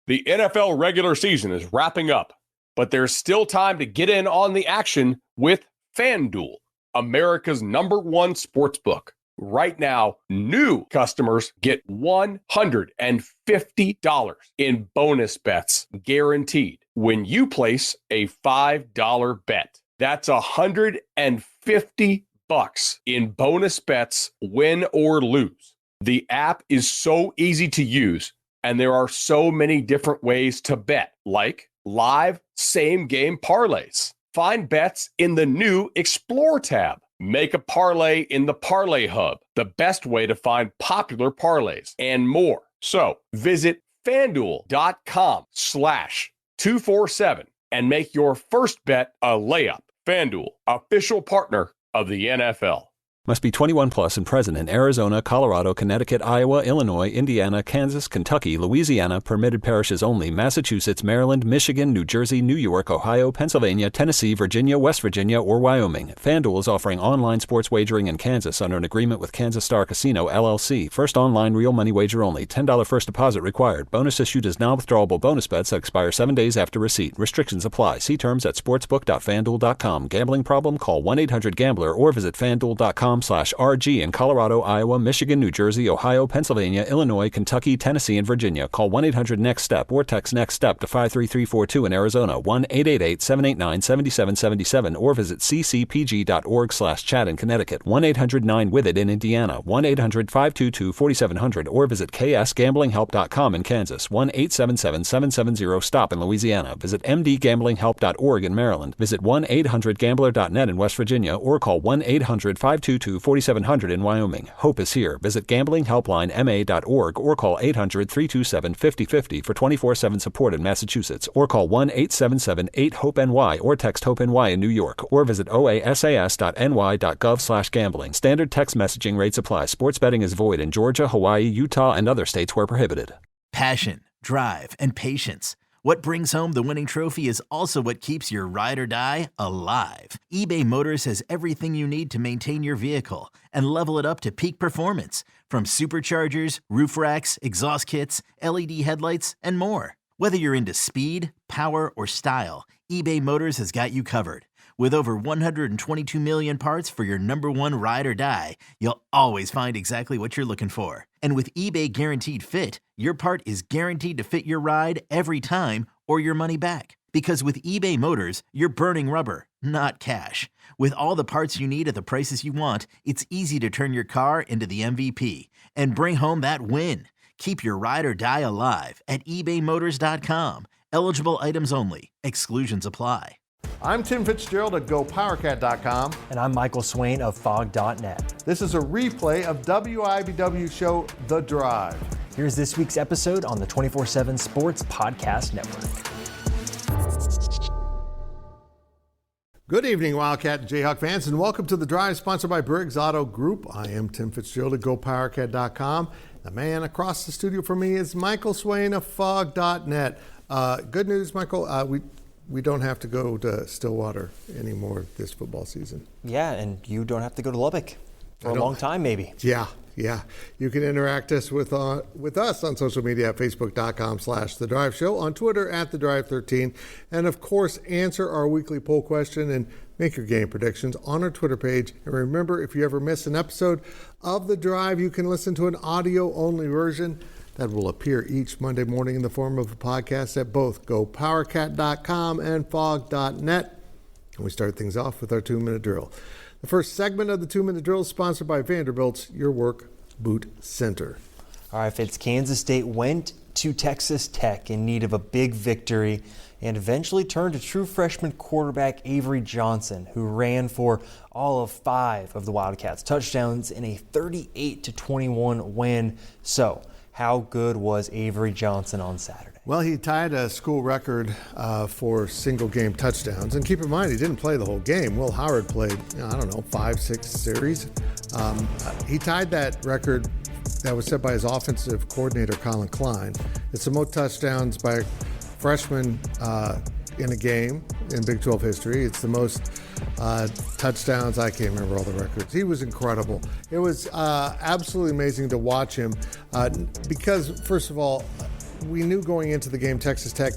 The NFL regular season is wrapping up, but there's still time to get in on the action with FanDuel, America's #1 sportsbook. Right now, new customers get $150 in bonus bets guaranteed when you place a $5 bet. That's $150 in bonus bets, win or lose. The app is so easy to use, and there are so many different ways to bet, like live same-game parlays. Find bets in the new Explore tab. Make a parlay in the Parlay Hub, the best way to find popular parlays, and more. So visit FanDuel.com/247 and make your first bet a layup. FanDuel, official partner of the NFL. Must be 21 plus and present in Arizona, Colorado, Connecticut, Iowa, Illinois, Indiana, Kansas, Kentucky, Louisiana, permitted parishes only, Massachusetts, Maryland, Michigan, New Jersey, New York, Ohio, Pennsylvania, Tennessee, Virginia, West Virginia, or Wyoming. FanDuel is offering online sports wagering in Kansas under an agreement with Kansas Star Casino, LLC. First online real money wager only. $10 first deposit required. Bonus issued as non-withdrawable bonus bets that expire 7 days after receipt. Restrictions apply. See terms at sportsbook.fanduel.com. Gambling problem? Call 1-800-GAMBLER or visit fanduel.com/RG in Colorado, Iowa, Michigan, New Jersey, Ohio, Pennsylvania, Illinois, Kentucky, Tennessee, and Virginia. Call 1-800-NEXT-STEP or text NEXT-STEP to 53342 in Arizona, 1-888-789-7777, or visit ccpg.org/chat in Connecticut, 1-800-9-WITH-IT in Indiana, 1-800-522-4700, or visit ksgamblinghelp.com in Kansas, 1-877-770-STOP in Louisiana. Visit mdgamblinghelp.org in Maryland. Visit 1-800-GAMBLER.net in West Virginia, or call 1-800-522-4700 in Wyoming. Hope is here. Visit gamblinghelplinema.org or call 800-327-5050 for 24/7 support in Massachusetts, or call 1-877-8-HOPE-NY or text HOPE-NY in New York, or visit oasas.ny.gov/gambling. Standard text messaging rates apply. Sports betting is void in Georgia, Hawaii, Utah, and other states where prohibited. Passion, drive, and patience. What brings home the winning trophy is also what keeps your ride or die alive. eBay Motors has everything you need to maintain your vehicle and level it up to peak performance, from superchargers, roof racks, exhaust kits, LED headlights, and more. Whether you're into speed, power, or style, eBay Motors has got you covered. With over 122 million parts for your #1 ride or die, you'll always find exactly what you're looking for. And with eBay Guaranteed Fit, your part is guaranteed to fit your ride every time or your money back. Because with eBay Motors, you're burning rubber, not cash. With all the parts you need at the prices you want, it's easy to turn your car into the MVP and bring home that win. Keep your ride or die alive at ebaymotors.com. Eligible items only. Exclusions apply. I'm Tim Fitzgerald at GoPowerCat.com. And I'm Michael Swain of Fog.net. This is a replay of WIBW show The Drive. Here's this week's episode on the 24/7 Sports Podcast Network. Good evening, Wildcat and Jayhawk fans, and welcome to The Drive, sponsored by Briggs Auto Group. I am Tim Fitzgerald at GoPowerCat.com. The man across the studio from me is Michael Swain of Fog.net. Good news, Michael. We don't have to go to Stillwater anymore this football season. Yeah, and you don't have to go to Lubbock for a long time, maybe. Yeah. You can interact with us on social media at facebook.com/The Drive Show, on Twitter at The Drive 13, and of course, answer our weekly poll question and make your game predictions on our Twitter page. And remember, if you ever miss an episode of The Drive, you can listen to an audio-only version that will appear each Monday morning in the form of a podcast at both GoPowerCat.com and Fog.net. And we start things off with our 2-minute drill. The first segment of the 2-minute drill is sponsored by Vanderbilt's Your Work Boot Center. All right, Fitz, Kansas State went to Texas Tech in need of a big victory and eventually turned to true freshman quarterback Avery Johnson, who ran for all of 5 of the Wildcats' touchdowns in a 38-21 win. So, how good was Avery Johnson on Saturday? Well, he tied a school record for single-game touchdowns. And keep in mind, he didn't play the whole game. Will Howard played, 5-6 series. He tied that record that was set by his offensive coordinator, Colin Klein. It's the most touchdowns by a freshman in a game in Big 12 history. It's the most touchdowns. I can't remember all the records. He was incredible. It was absolutely amazing to watch him because, first of all, we knew going into the game, Texas Tech,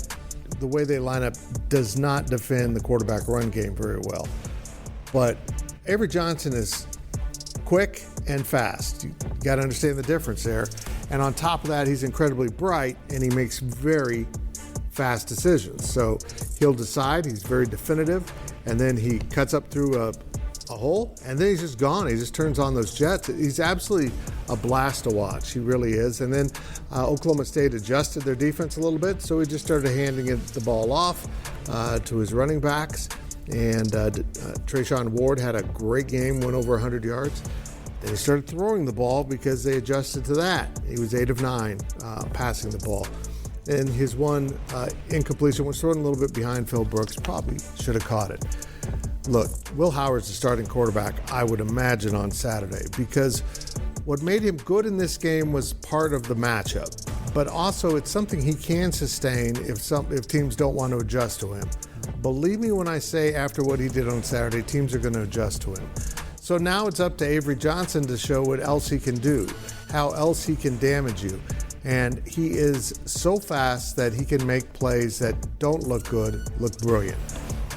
the way they line up does not defend the quarterback run game very well. But Avery Johnson is quick and fast. You got to understand the difference there. And on top of that, he's incredibly bright and he makes very fast decisions. So he'll decide, he's very definitive, and then he cuts up through a hole, and then he's just gone. He just turns on those jets. He's absolutely a blast to watch. He really is. And then Oklahoma State adjusted their defense a little bit, so he just started handing the ball off to his running backs. And Trayshawn Ward had a great game, went over 100 yards. Then he started throwing the ball because they adjusted to that. He was 8 of 9 passing the ball. And his one incompletion was thrown a little bit behind Phil Brooks, probably should have caught it. Look, Will Howard's the starting quarterback, I would imagine, on Saturday, because what made him good in this game was part of the matchup. But also, it's something he can sustain if teams don't want to adjust to him. Believe me when I say after what he did on Saturday, teams are going to adjust to him. So now it's up to Avery Johnson to show what else he can do, how else he can damage you. And he is so fast that he can make plays that don't look good, look brilliant.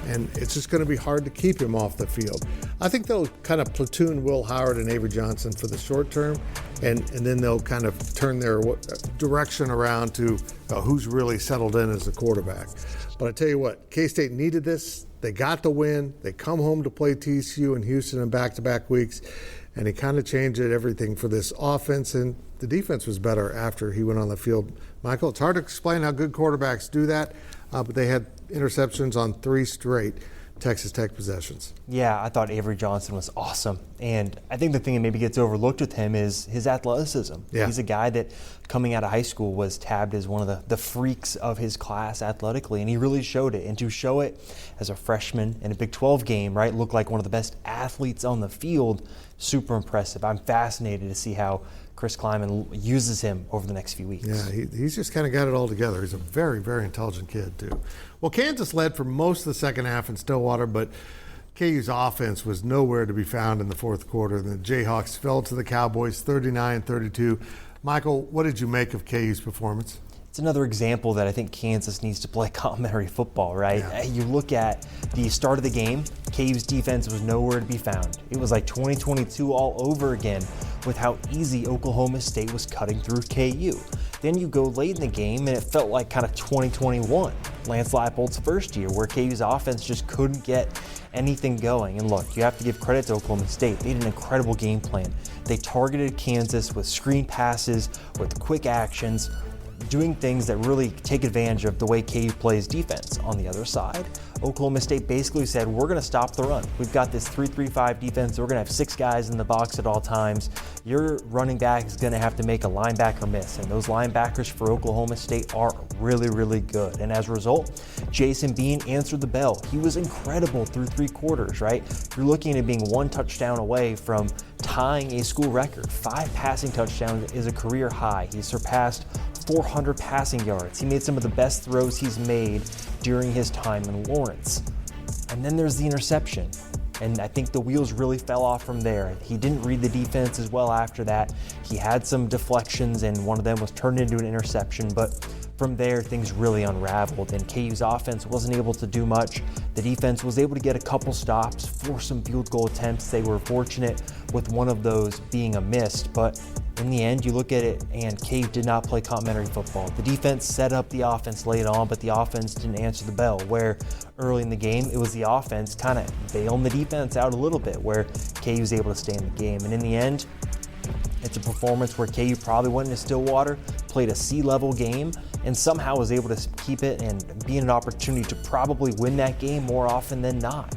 And it's just going to be hard to keep him off the field. I think they'll kind of platoon Will Howard and Avery Johnson for the short term, and then they'll kind of turn their direction around to who's really settled in as a quarterback. But I tell you what, K-State needed this. They got the win. They come home to play TCU and Houston in back-to-back weeks, and he kind of changed everything for this offense, and the defense was better after he went on the field. Michael, it's hard to explain how good quarterbacks do that, but they had interceptions on 3 straight Texas Tech possessions. Yeah, I thought Avery Johnson was awesome. And I think the thing that maybe gets overlooked with him is his athleticism. Yeah. He's a guy that coming out of high school was tabbed as one of the freaks of his class athletically, and he really showed it. And to show it as a freshman in a Big 12 game, right, look like one of the best athletes on the field, super impressive. I'm fascinated to see how Chris Kleiman uses him over the next few weeks. Yeah, he's just kind of got it all together. He's a very, very intelligent kid, too. Well, Kansas led for most of the second half in Stillwater, but KU's offense was nowhere to be found in the fourth quarter. The Jayhawks fell to the Cowboys 39-32. Michael, what did you make of KU's performance? It's another example that I think Kansas needs to play complementary football, right? Yeah. You look at the start of the game, KU's defense was nowhere to be found. It was like 2022 all over again with how easy Oklahoma State was cutting through KU. Then you go late in the game and it felt like kind of 2021, Lance Leipold's first year, where KU's offense just couldn't get anything going. And look, you have to give credit to Oklahoma State. They had an incredible game plan. They targeted Kansas with screen passes, with quick actions, doing things that really take advantage of the way KU plays defense. On the other side, Oklahoma State basically said, we're going to stop the run. We've got this 3-3-5 defense. We're going to have 6 guys in the box at all times. Your running back is going to have to make a linebacker miss, and those linebackers for Oklahoma State are really, really good. And as a result, Jason Bean answered the bell. He was incredible through 3 quarters, right? You're looking at being 1 touchdown away from tying a school record. 5 passing touchdowns is a career high. He surpassed 400 passing yards. He made some of the best throws he's made during his time in Lawrence. And then there's the interception. And I think the wheels really fell off from there. He didn't read the defense as well after that. He had some deflections and one of them was turned into an interception, but from there, things really unraveled, and KU's offense wasn't able to do much. The defense was able to get a couple stops, force some field goal attempts. They were fortunate with one of those being a miss, but in the end, you look at it, and KU did not play complementary football. The defense set up the offense late on, but the offense didn't answer the bell, where early in the game, it was the offense kind of bailing the defense out a little bit, where KU was able to stay in the game. And in the end, it's a performance where KU probably went into Stillwater, played a C-level game, and somehow was able to keep it and be an opportunity to probably win that game more often than not.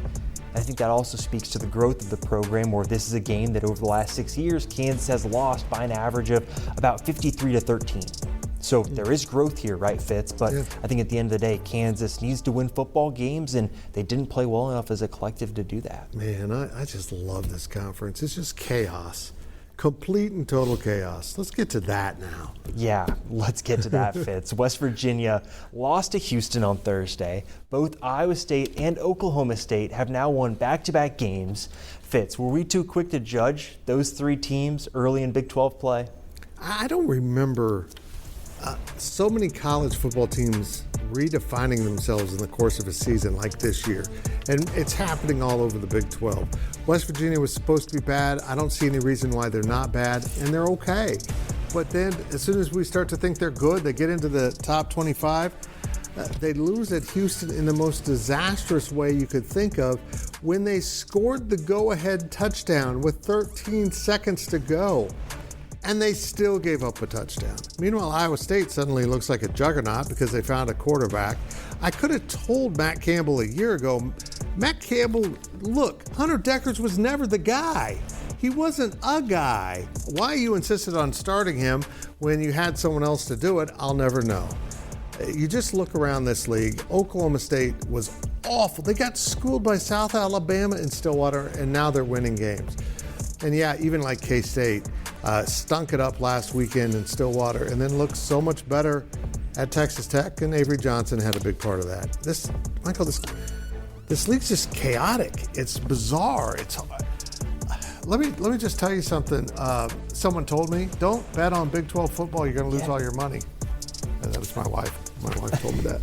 I think that also speaks to the growth of the program, where this is a game that over the last 6 years, Kansas has lost by an average of about 53-13. So there is growth here, right, Fitz? But yeah. I think at the end of the day, Kansas needs to win football games, and they didn't play well enough as a collective to do that. Man, I just love this conference. It's just chaos. Complete and total chaos. Let's get to that now. Yeah, let's get to that, Fitz. West Virginia lost to Houston on Thursday. Both Iowa State and Oklahoma State have now won back-to-back games. Fitz, were we too quick to judge those 3 teams early in Big 12 play? I don't remember So many college football teams redefining themselves in the course of a season like this year. And it's happening all over the Big 12. West Virginia was supposed to be bad. I don't see any reason why they're not bad, and they're okay. But then as soon as we start to think they're good, they get into the top 25, they lose at Houston in the most disastrous way you could think of when they scored the go-ahead touchdown with 13 seconds to go. And they still gave up a touchdown. Meanwhile, Iowa State suddenly looks like a juggernaut because they found a quarterback. I could have told Matt Campbell a year ago, Matt Campbell, look, Hunter Deckers was never the guy. He wasn't a guy. Why you insisted on starting him when you had someone else to do it, I'll never know. You just look around this league. Oklahoma State was awful. They got schooled by South Alabama in Stillwater, and now they're winning games. And yeah, even like K-State, stunk it up last weekend in Stillwater and then looked so much better at Texas Tech, and Avery Johnson had a big part of that. This league's just chaotic. It's bizarre. Let me just tell you something. Someone told me, don't bet on Big 12 football. You're going to lose all your money. And that was my wife. My wife told me that.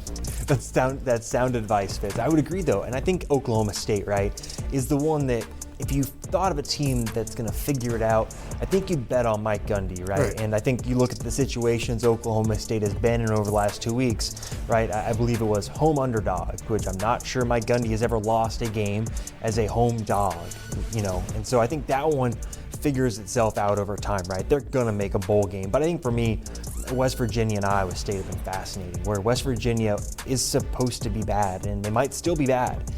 That's sound advice, Fitz. I would agree, though, and I think Oklahoma State, right, is the one that if you thought of a team that's going to figure it out, I think you'd bet on Mike Gundy, right? And I think you look at the situations Oklahoma State has been in over the last 2 weeks, right? I believe it was home underdog, which I'm not sure Mike Gundy has ever lost a game as a home dog, And so I think that one figures itself out over time, right? They're going to make a bowl game. But I think for me, West Virginia and Iowa State have been fascinating, where West Virginia is supposed to be bad, and they might still be bad.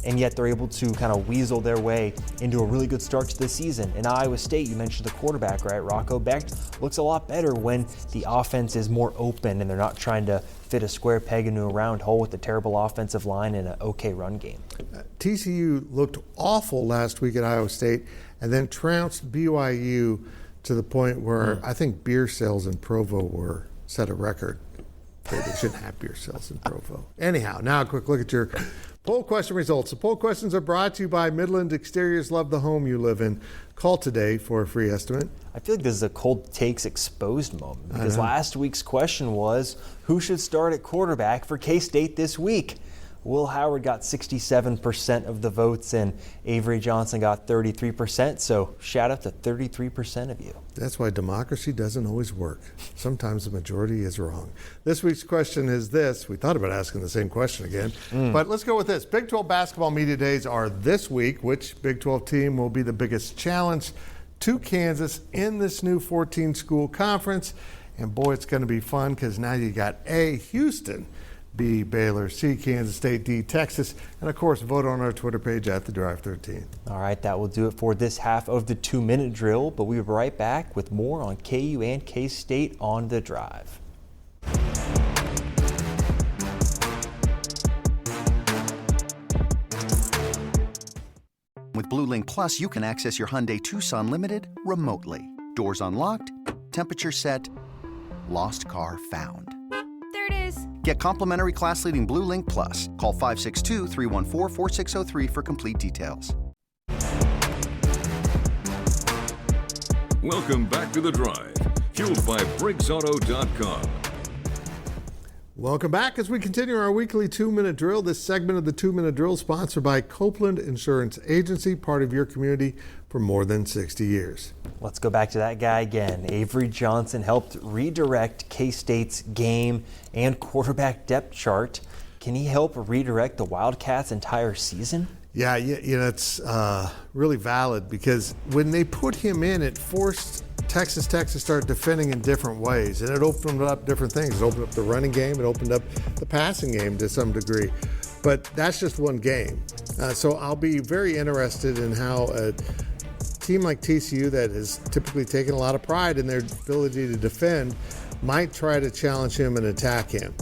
And yet they're able to kind of weasel their way into a really good start to the season. In Iowa State, you mentioned the quarterback, right? Rocco Becht looks a lot better when the offense is more open and they're not trying to fit a square peg into a round hole with a terrible offensive line and an okay run game. TCU looked awful last week at Iowa State and then trounced BYU to the point where I think beer sales in Provo set a record. They shouldn't have beer sales in Provo. Anyhow, now a quick look at your poll question results. The poll questions are brought to you by Midland Exteriors. Love the home you live in. Call today for a free estimate. I feel like this is a cold takes exposed moment because last week's question was, who should start at quarterback for K-State this week? Will Howard got 67% of the votes and Avery Johnson got 33%. So shout out to 33% of you. That's why democracy doesn't always work. Sometimes the majority is wrong. This week's question is this. We thought about asking the same question again, but let's go with this. Big 12 basketball media days are this week. Which Big 12 team will be the biggest challenge to Kansas in this new 14-school conference? And boy, it's going to be fun because now you got A, Houston, B, Baylor, C, Kansas State, D, Texas, and of course, vote on our Twitter page at The Drive 13. All right, that will do it for this half of the 2-minute drill, but we'll be right back with more on KU and K-State on The Drive. With Blue Link Plus, you can access your Hyundai Tucson Limited remotely. Doors unlocked, temperature set, lost car found. There it is. Get complimentary class-leading Blue Link Plus. Call 562-314-4603 for complete details. Welcome back to The Drive, fueled by BriggsAuto.com. Welcome back as we continue our weekly 2-minute drill. This segment of the 2-minute drill sponsored by Copeland Insurance Agency, part of your community for more than 60 years. Let's go back to that guy again. Avery Johnson helped redirect K-State's game and quarterback depth chart. Can he help redirect the Wildcats' entire season? Yeah, it's really valid because when they put him in, it forced Texas Tech to start defending in different ways, and it opened up different things. It opened up the running game, it opened up the passing game to some degree, but that's just one game. So I'll be very interested in how a team like TCU that has typically taken a lot of pride in their ability to defend might try to challenge him and attack him.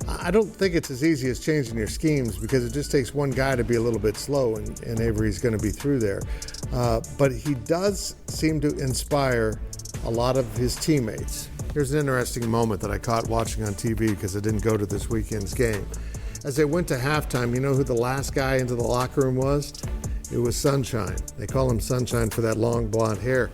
I don't think it's as easy as changing your schemes because it just takes one guy to be a little bit slow, and Avery's going to be through there. But he does seem to inspire a lot of his teammates. Here's an interesting moment that I caught watching on TV because I didn't go to this weekend's game. As they went to halftime, you know who the last guy into the locker room was? It was Sunshine. They call him Sunshine for that long blonde hair.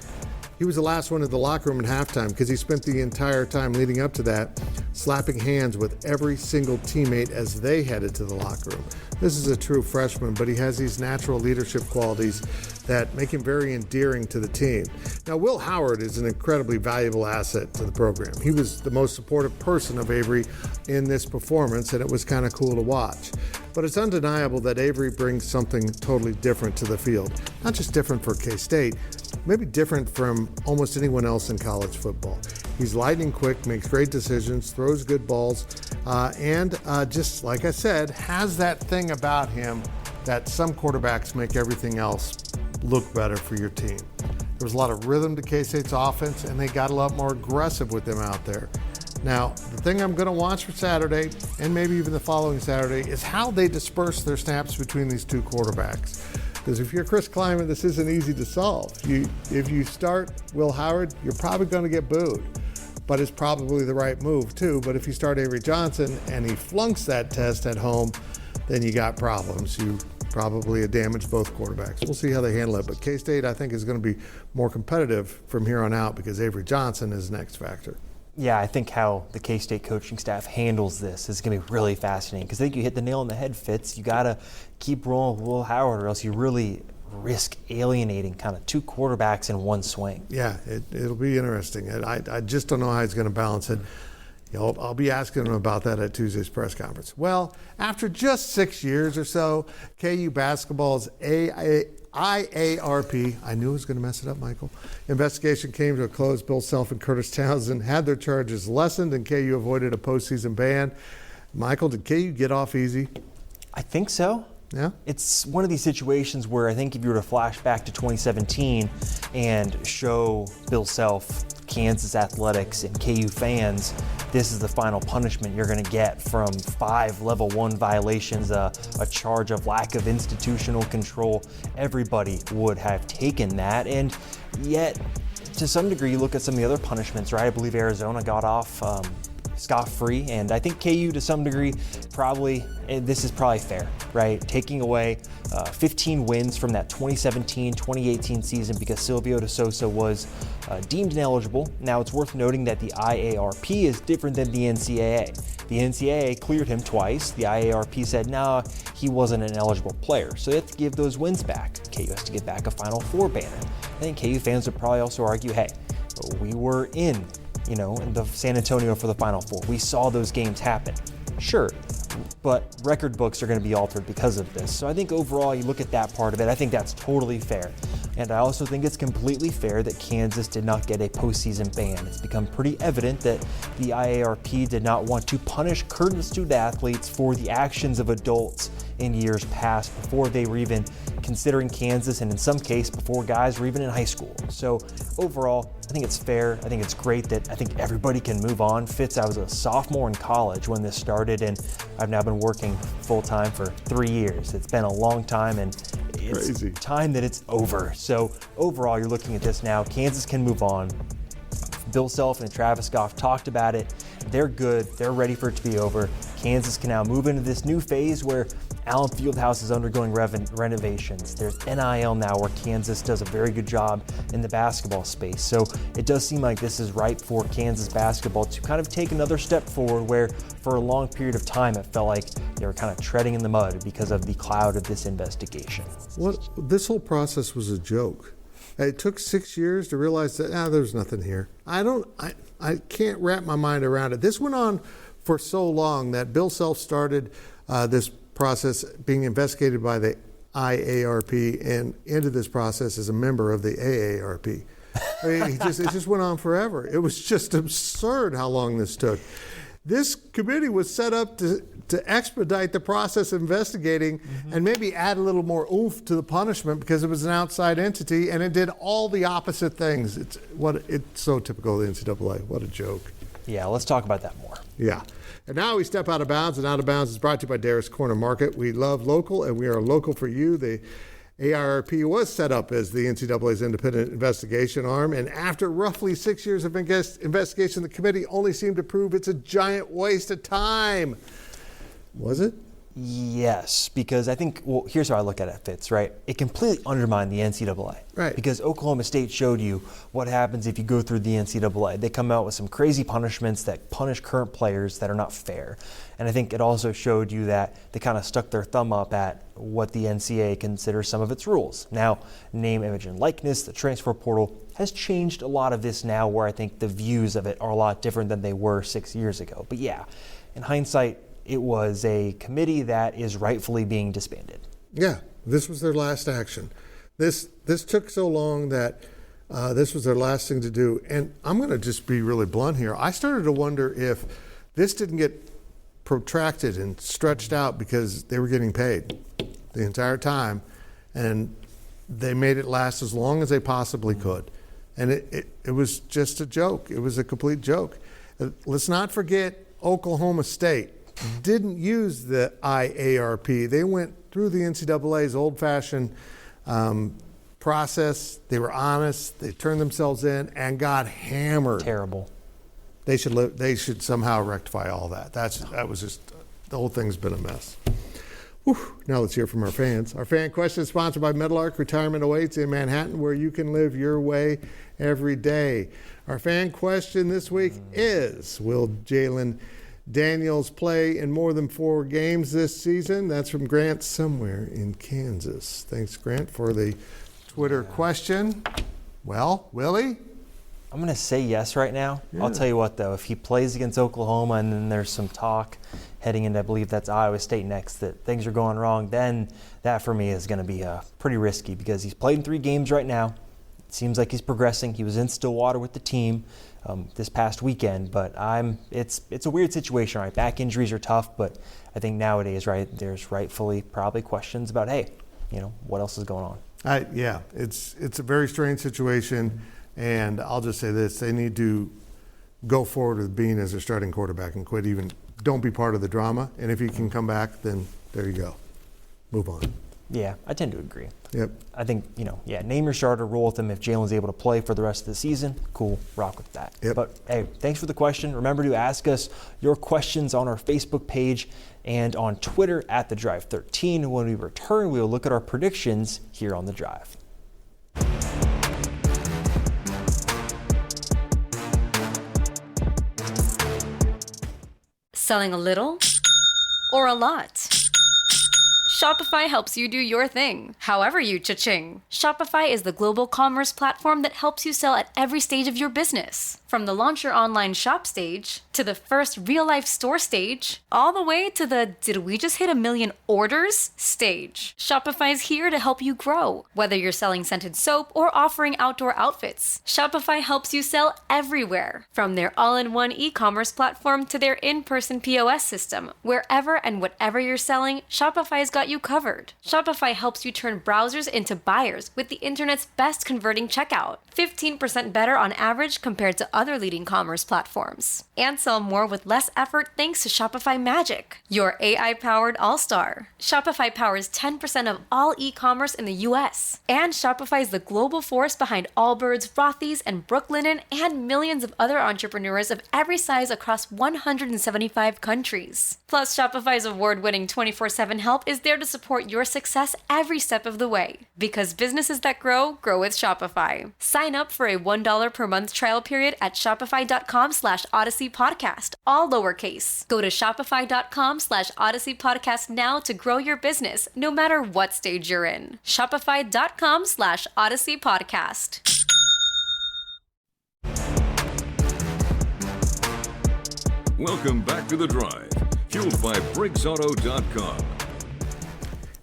He was the last one in the locker room at halftime because he spent the entire time leading up to that slapping hands with every single teammate as they headed to the locker room. This is a true freshman, but he has these natural leadership qualities that make him very endearing to the team. Now, Will Howard is an incredibly valuable asset to the program. He was the most supportive person of Avery in this performance, and it was kind of cool to watch. But it's undeniable that Avery brings something totally different to the field. Not just different for K-State, maybe different from almost anyone else in college football. He's lightning quick, makes great decisions, throws good balls, and just like I said, has that thing about him that some quarterbacks make everything else look better for your team. There was a lot of rhythm to K-State's offense, and they got a lot more aggressive with them out there. Now, the thing I'm going to watch for Saturday, and maybe even the following Saturday, is how they disperse their snaps between these two quarterbacks. Because if you're Chris Kleiman, this isn't easy to solve. If you start Will Howard, you're probably going to get booed. But it's probably the right move, too. But if you start Avery Johnson and he flunks that test at home, then you got problems. You probably damage both quarterbacks. We'll see how they handle it. But K-State, I think, is going to be more competitive from here on out because Avery Johnson is the next factor. Yeah, I think how the K-State coaching staff handles this is going to be really fascinating because I think you hit the nail on the head, Fitz. You got to keep rolling with Will Howard or else you really risk alienating kind of two quarterbacks in one swing. Yeah, it'll be interesting. I just don't know how he's going to balance it. I'll be asking him about that at Tuesday's press conference. Well, after just 6 years or so, KU basketball's IARP, I knew I was going to mess it up, Michael, investigation came to a close. Bill Self and Curtis Townsend had their charges lessened, and KU avoided a postseason ban. Michael, did KU get off easy? I think so. Yeah? It's one of these situations where I think if you were to flash back to 2017 and show Bill Self, Kansas athletics, and KU fans, this is the final punishment you're going to get from 5 level 1 violations, a charge of lack of institutional control, everybody would have taken that. And yet, to some degree, you look at some of the other punishments, right? I believe Arizona got off scot-free, and I think KU to some degree this is probably fair, right? Taking away 15 wins from that 2017-2018 season because Silvio De Sousa was deemed ineligible. Now it's worth noting that the IARP is different than the NCAA. The NCAA cleared him twice. The IARP said, no, he wasn't an eligible player. So they have to give those wins back. KU has to get back a Final Four banner. I think KU fans would probably also argue, hey, we were in the San Antonio for the Final Four. We saw those games happen. Sure, but record books are going to be altered because of this. So I think overall, you look at that part of it, I think that's totally fair. And I also think it's completely fair that Kansas did not get a postseason ban. It's become pretty evident that the IARP did not want to punish current student athletes for the actions of adults in years past before they were even considering Kansas, and in some case before guys were even in high school. So overall, I think it's fair. I think it's great that I think everybody can move on. Fitz, I was a sophomore in college when this started, and I've now been working full-time for 3 years. It's been a long time, and it's crazy. Time that it's over. So overall, you're looking at this now. Kansas can move on. Bill Self and Travis Goff talked about it. They're good. They're ready for it to be over. Kansas can now move into this new phase where Allen Fieldhouse is undergoing renovations. There's NIL now where Kansas does a very good job in the basketball space. So it does seem like this is ripe for Kansas basketball to kind of take another step forward where for a long period of time it felt like they were kind of treading in the mud because of the cloud of this investigation. This whole process was a joke. It took 6 years to realize that there's nothing here. I can't wrap my mind around it. This went on for so long that Bill Self started this process being investigated by the IARP and into this process as a member of the AARP. I mean, it just went on forever. It was just absurd how long this took. This committee was set up to expedite the process of investigating and maybe add a little more oomph to the punishment because it was an outside entity, and it did all the opposite things. It's so typical of the NCAA. What a joke. Yeah, let's talk about that more. Yeah. And now we step out of bounds, and Out of Bounds is brought to you by Darris Corner Market. We love local, and we are local for you. The ARP was set up as the NCAA's independent investigation arm, and after roughly 6 years of investigation, the committee only seemed to prove it's a giant waste of time. Was it? Yes, because I think, well, here's how I look at it, Fitz, right? It completely undermined the NCAA. Right. Because Oklahoma State showed you what happens if you go through the NCAA. They come out with some crazy punishments that punish current players that are not fair. And I think it also showed you that they kind of stuck their thumb up at what the NCAA considers some of its rules. Now, name, image, and likeness, the transfer portal has changed a lot of this now, where I think the views of it are a lot different than they were 6 years ago. But yeah, in hindsight, it was a committee that is rightfully being disbanded. Yeah, this was their last action. This took so long that this was their last thing to do. And I'm going to just be really blunt here. I started to wonder if this didn't get protracted and stretched out because they were getting paid the entire time, and they made it last as long as they possibly could. And it was just a joke. It was a complete joke. Let's not forget Oklahoma State didn't use the IARP. They went through the NCAA's old-fashioned process. They were honest. They turned themselves in and got hammered. Terrible. They should somehow rectify all that. That was just, the whole thing's been a mess. Whew. Now let's hear from our fans. Our fan question is sponsored by Meadowlark. Retirement awaits in Manhattan, where you can live your way every day. Our fan question this week is, will Jalen Daniels play in more than 4 games this season? That's from Grant somewhere in Kansas. Thanks, Grant, for the Twitter question. Well, will he? I'm going to say yes right now. Yeah. I'll tell you what, though, if he plays against Oklahoma and then there's some talk heading into, I believe that's Iowa State next, that things are going wrong, then that for me is going to be pretty risky, because he's played in 3 games right now. It seems like he's progressing. He was in Stillwater with the team this past weekend, but it's a weird situation, right? Back injuries are tough, but I think nowadays, right, there's rightfully probably questions about, hey, what else is going on? Yeah, it's a very strange situation, and I'll just say this: they need to go forward with Bean as their starting quarterback and don't be part of the drama. And if he can come back, then there you go. Move on. Yeah, I tend to agree. Yep. I think, name your starter, roll with him. If Jalen's able to play for the rest of the season, cool, rock with that. Yep. But hey, thanks for the question. Remember to ask us your questions on our Facebook page and on Twitter at The Drive 13. When we return, we will look at our predictions here on The Drive. Selling a little or a lot? Shopify helps you do your thing, however you cha-ching. Shopify is the global commerce platform that helps you sell at every stage of your business. From the launch your online shop stage, to the first real-life store stage, all the way to the did we just hit 1 million orders stage. Shopify's here to help you grow. Whether you're selling scented soap or offering outdoor outfits, Shopify helps you sell everywhere. From their all-in-one e-commerce platform to their in-person POS system, wherever and whatever you're selling, Shopify's got you covered. Shopify helps you turn browsers into buyers with the internet's best converting checkout. 15% better on average compared to other leading commerce platforms. And sell more with less effort thanks to Shopify Magic, your AI-powered all-star. Shopify powers 10% of all e-commerce in the US. And Shopify is the global force behind Allbirds, Rothy's, and Brooklinen, and millions of other entrepreneurs of every size across 175 countries. Plus, Shopify's award-winning 24/7 help is there to support your success every step of the way. Because businesses that grow, grow with Shopify. Sign up for a $1 per month trial period at shopify.com/Odyssey Podcast, all lowercase. Go to shopify.com/Odyssey Podcast now to grow your business, no matter what stage you're in. Shopify.com/Odyssey Podcast. Welcome back to The Drive, fueled by BriggsAuto.com.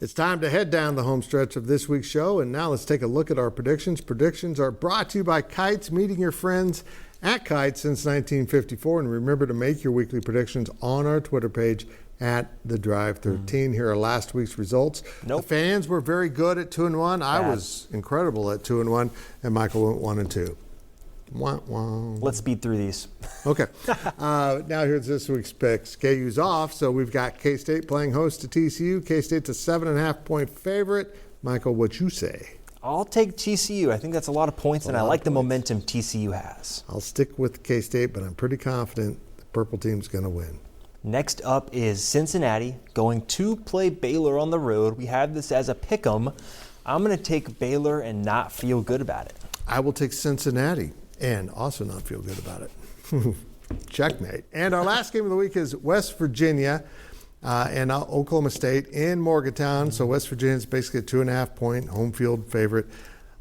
It's time to head down the home stretch of this week's show, and now let's take a look at our predictions. Predictions are brought to you by Kites, meeting your friends at Kites since 1954. And remember to make your weekly predictions on our Twitter page at The Drive 13. Here are last week's results. Nope. The fans were very good at 2-1. I was incredible at 2-1, and Michael went 1-2. Wah, wah. Let's speed through these. Okay. Now here's this week's picks. KU's off, so we've got K-State playing host to TCU. K-State's a 7.5-point favorite. Michael, what you say? I'll take TCU. I think that's a lot of points, and I like the momentum TCU has. I'll stick with K-State, but I'm pretty confident the purple team's going to win. Next up is Cincinnati going to play Baylor on the road. We have this as a pick'em. I'm going to take Baylor and not feel good about it. I will take Cincinnati and also not feel good about it. Checkmate. And our last game of the week is West Virginia and Oklahoma State in Morgantown. So West Virginia is basically a 2.5-point home field favorite.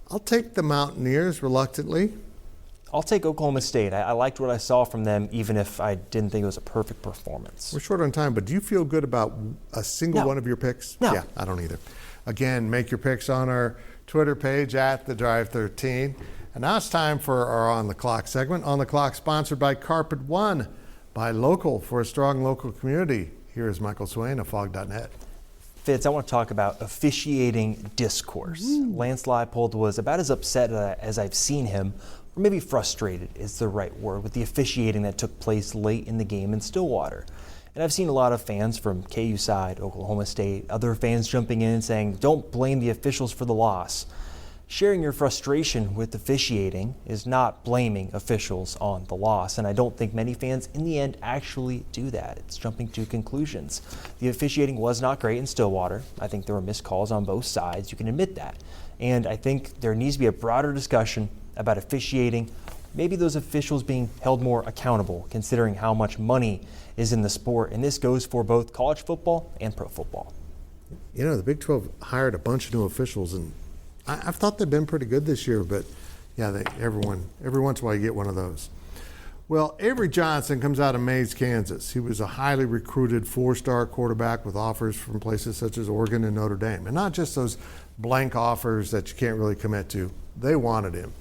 I'll take the Mountaineers reluctantly. I'll take Oklahoma State. I liked what I saw from them, even if I didn't think it was a perfect performance. We're short on time, but do you feel good about a single one of your picks? No. Yeah, I don't either. Again, make your picks on our Twitter page at The Drive 13. And now it's time for our On the Clock segment. On the Clock, sponsored by Carpet One, by Local, for a strong local community. Here is Michael Swain of Fog.net. Fitz, I want to talk about officiating discourse. Lance Leipold was about as upset as I've seen him, or maybe frustrated is the right word, with the officiating that took place late in the game in Stillwater. And I've seen a lot of fans from KU side, Oklahoma State, other fans jumping in and saying, don't blame the officials for the loss. Sharing your frustration with officiating is not blaming officials on the loss, and I don't think many fans in the end actually do that. It's jumping to conclusions. The officiating was not great in Stillwater. I think there were missed calls on both sides. You can admit that. And I think there needs to be a broader discussion about officiating, maybe those officials being held more accountable, considering how much money is in the sport. And this goes for both college football and pro football. You know, the Big 12 hired a bunch of new officials, and I've thought they've been pretty good this year, but yeah, every once in a while you get one of those. Well, Avery Johnson comes out of Maize, Kansas. He was a highly recruited 4-star quarterback with offers from places such as Oregon and Notre Dame. And not just those blank offers that you can't really commit to. They wanted him.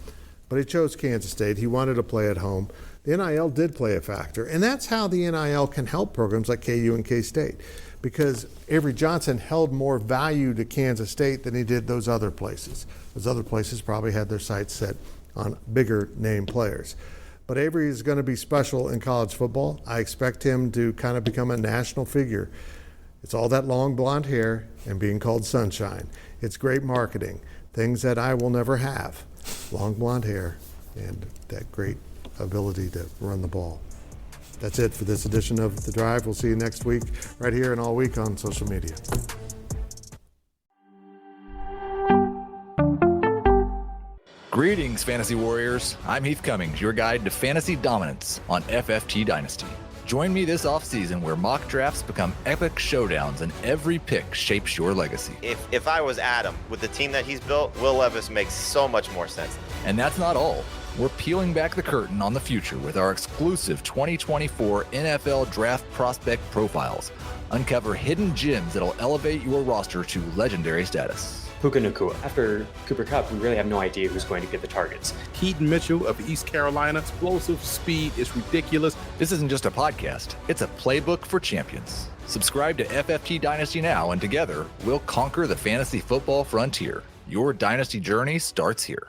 But he chose Kansas State. He wanted to play at home. The NIL did play a factor. And that's how the NIL can help programs like KU and K-State, because Avery Johnson held more value to Kansas State than he did those other places. Those other places probably had their sights set on bigger name players. But Avery is going to be special in college football. I expect him to kind of become a national figure. It's all that long blonde hair and being called Sunshine. It's great marketing, things that I will never have. Long blonde hair and that great ability to run the ball. That's it for this edition of The Drive. We'll see you next week right here and all week on social media. Greetings, Fantasy Warriors. I'm Heath Cummings, your guide to fantasy dominance on FFT Dynasty. Join me this offseason where mock drafts become epic showdowns and every pick shapes your legacy. If I was Adam, with the team that he's built, Will Levis makes so much more sense. And that's not all. We're peeling back the curtain on the future with our exclusive 2024 NFL Draft Prospect Profiles. Uncover hidden gems that'll elevate your roster to legendary status. Puka Nacua. After Cooper Kupp, we really have no idea who's going to get the targets. Keaton Mitchell of East Carolina, explosive speed is ridiculous. This isn't just a podcast, it's a playbook for champions. Subscribe to FFT Dynasty now, and together, we'll conquer the fantasy football frontier. Your dynasty journey starts here.